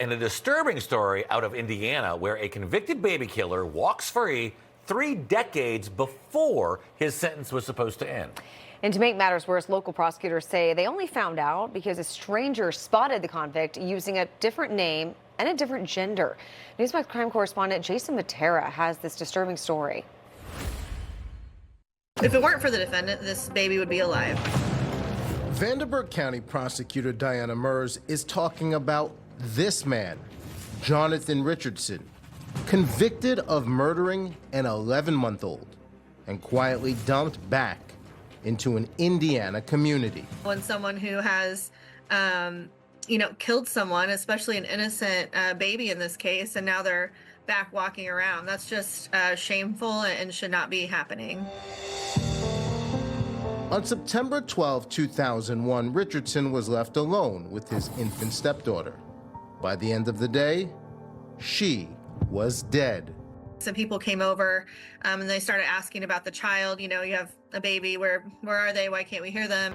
And a disturbing story out of Indiana where a convicted baby killer walks free 3 decades before his sentence was supposed to end. And to make matters worse, local prosecutors say they only found out because a stranger spotted the convict using a different name and a different gender. Newsmax crime correspondent Jason Mattera has this disturbing story. If it weren't for the defendant, this baby would be alive. Vanderburgh County prosecutor Diana Mers is talking about this man, Jonathan Richardson, convicted of murdering an 11-month-old and quietly dumped back into an Indiana community. When someone who has, killed someone, especially an innocent baby in this case, and now they're back walking around, that's just shameful and should not be happening. On September 12, 2001, Richardson was left alone with his infant stepdaughter. By the end of the day, she was dead. Some people came over and they started asking about the child. You know, you have a baby, where are they? Why can't we hear them?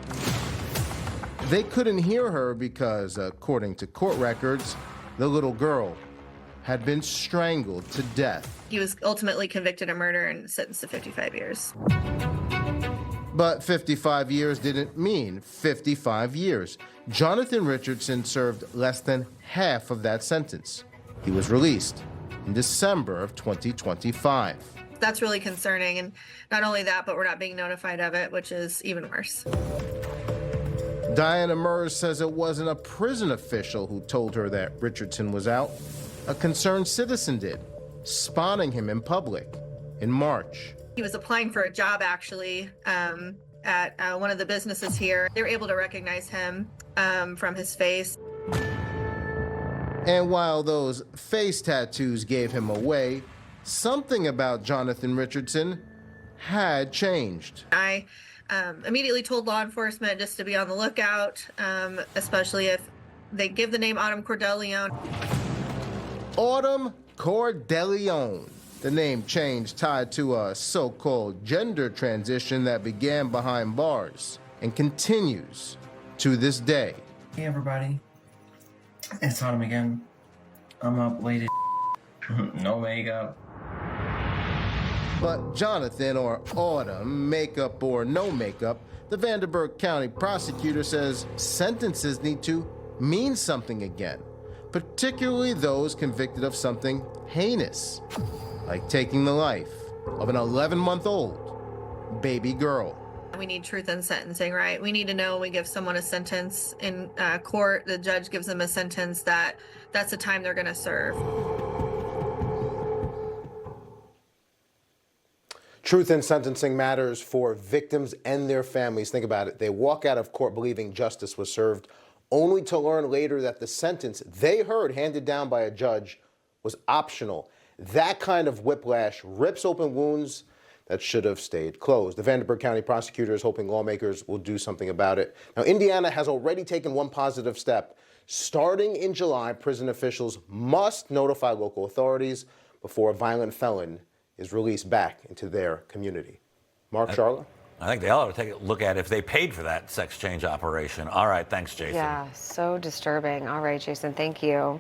They couldn't hear her because, according to court records, the little girl had been strangled to death. He was ultimately convicted of murder and sentenced to 55 years. But 55 years didn't mean 55 years. Jonathan Richardson served less than half of that sentence. He was released in December of 2025. That's really concerning, and not only that, but we're not being notified of it, which is even worse. Diana Mers says it wasn't a prison official who told her that Richardson was out. A concerned citizen did, spotting him in public in March. He was applying for a job, actually, at one of the businesses here. They were able to recognize him from his face. And while those face tattoos gave him away, something about Jonathan Richardson had changed. I immediately told law enforcement just to be on the lookout, especially if they give the name Autumn Cordeleone. Autumn Cordeleone. The name change tied to a so-called gender transition that began behind bars and continues to this day. Hey everybody, it's Autumn again. I'm up late as no makeup. But Jonathan, or Autumn, makeup or no makeup, the Vanderburgh County prosecutor says sentences need to mean something again, particularly those convicted of something heinous, like taking the life of an 11-month-old baby girl. We need truth in sentencing, right? We need to know when we give someone a sentence in court, the judge gives them a sentence that's the time they're going to serve. Truth in sentencing matters for victims and their families. Think about it. They walk out of court believing justice was served, only to learn later that the sentence they heard handed down by a judge was optional. That kind of whiplash rips open wounds that should have stayed closed. The Vanderburgh County prosecutor is hoping lawmakers will do something about it. Now, Indiana has already taken one positive step. Starting in July, prison officials must notify local authorities before a violent felon is released back into their community. Mark, Charlotte? I think they ought to take a look at if they paid for that sex change operation. All right, thanks, Jason. Yeah, so disturbing. All right, Jason, thank you.